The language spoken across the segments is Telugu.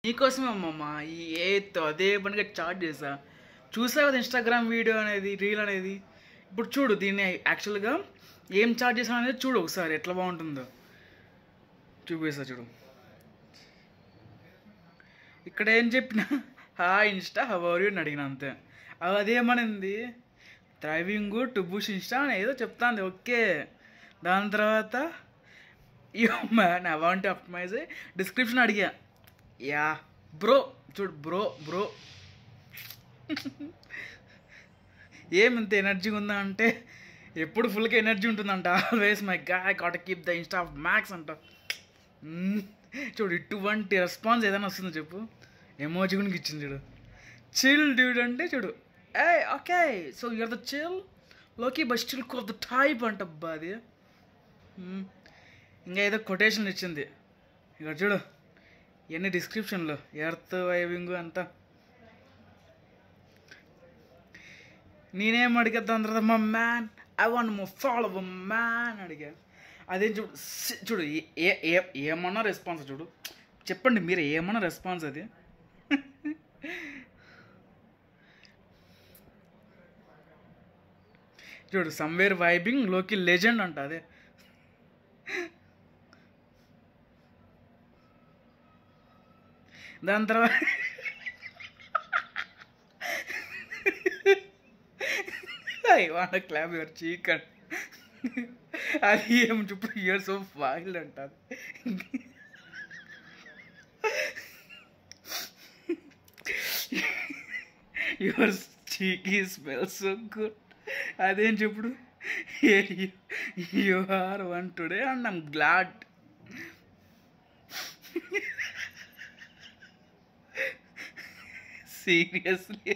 నీకోసమే అమ్మమ్మ ఈ ఏతో అదే పనిగా చాట్ చేసా. చూసావు కదా ఇన్స్టాగ్రామ్ వీడియో అనేది, రీల్ అనేది. ఇప్పుడు చూడు దీన్ని యాక్చువల్గా ఏం చాట్ చేసాను అనేది చూడు ఒకసారి ఎట్లా బాగుంటుందో చూపిస్తా చూడు. ఇక్కడ ఏం చెప్పినా hi insta how are you అని అడిగిన అంతే. అదేమనింది డ్రైవింగ్ టు బుష్ ఇన్స్టా అని ఏదో చెప్తాంది. ఓకే, దాని తర్వాత yo man I want to optimize description అడిగా. యా బ్రో చూడు బ్రో ఏమింత ఎనర్జీ ఉందా అంటే ఎప్పుడు ఫుల్గా ఎనర్జీ ఉంటుందంట. Always my guy got keep the insta of max అంట. చూడు ఇటువంటి రెస్పాన్స్ ఏదైనా వస్తుందో చెప్పు. ఎమోజీ కూడా ఇచ్చింది చూడు. చిల్ డ్యూడ్ అంటే చూడు ఏ okay so you are the chill లోకి బట్ స్టిల్ కో ద టైప్ అంటబ్బా అది. ఇంకా ఏదో కొటేషన్ ఇచ్చింది ఇక్కడ చూడు. ఇవన్నీ డిస్క్రిప్షన్లో ఎర్త్ వైవింగ్ అంతా. నేనేం అడిగా దాని తర్వాత మా man I want more follow man అడిగా. అదేం చూడు చూడు ఏమన్నా రెస్పాన్స్ చూడు. చెప్పండి మీరు ఏమన్నా రెస్పాన్స్ అది. చూడు సమ్వేర్ వైబింగ్ లోకి లెజెండ్ అంట. అదే దాని తర్వాత I want clap your cheek అంట. అది ఏం చూపు ఇయర్స్ ఆఫ్ వైల్డ్ అంట. Your cheeky smell so good. అదేం చెప్పుడు you are one today and I'm glad. Seriously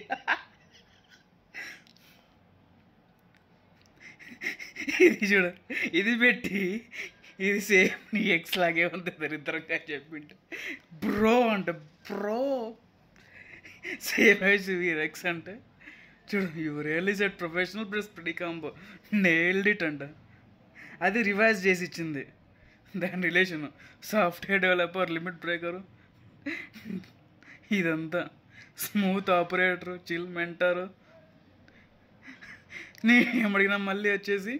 ఇది చూడ ఇది పెట్టి ఇది సేమ్ నీ ఎక్స్ లాగే ఉంది దరిద్రంగా చెప్పింటే బ్రో అంట. Bro same as your ex అంటే చూడు you really set professional plus pretty combo nailed it అంట. అది రివైజ్ చేసి ఇచ్చింది దాని relation. Software developer limit breaker ఇదంతా స్మూత్ ఆపరేటరు చిల్ మెంటరు. నేనేమడిగినా మళ్ళీ వచ్చేసి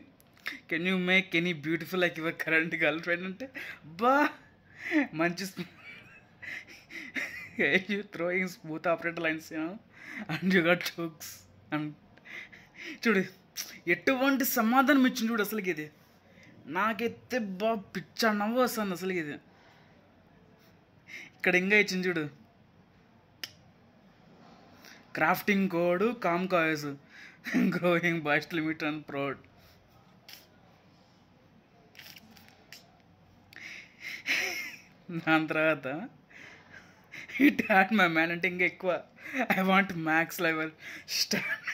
can you make any beautiful like your current girl friend అంటే బా మంచి you throwing smooth operator lines and you got jokes and చూడు ఎటువంటి సమాధానం ఇచ్చింది చూడు. అసలుకి ఇది నాకైతే బా పిచ్చా నవ్వు వస్తుంది అసలుకి ఇది. ఇక్కడ ఇంకా ఇచ్చింది చూడు crafting code calm chaos growing past limit and proud. దాని తర్వాత హిట్ హ్యాట్ మై మ్యాన్ అంటే ఇంకా ఎక్కువ I want max level stand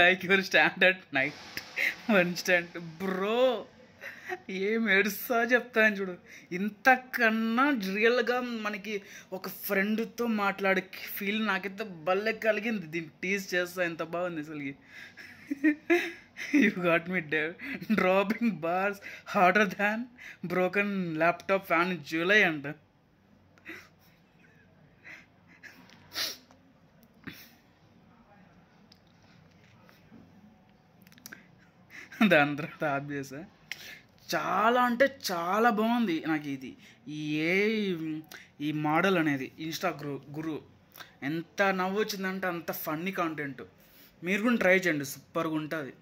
like your standard night one stand bro. ఏం ఏడుస్తా చెప్తాను చూడు. ఇంతకన్నా రియల్గా మనకి ఒక ఫ్రెండ్తో మాట్లాడే ఫీల్ నాకైతే భలే కలిగింది. దీన్ని టీజ్ చేస్తా ఎంత బాగుంది అసలుకి. You got me dropping bars harder than broken laptop fan July అంట. దాని తర్వాత ఆఫ్ చేసా. చాలా అంటే చాలా బాగుంది నాకు ఇది ఈ మోడల్ అనేది. ఇన్స్టా గురు ఎంత నవ్వు వచ్చిందంటే అంత ఫన్నీ కాంటెంట్. మీరు కూడా ట్రై చేయండి, సూపర్గా ఉంటుంది.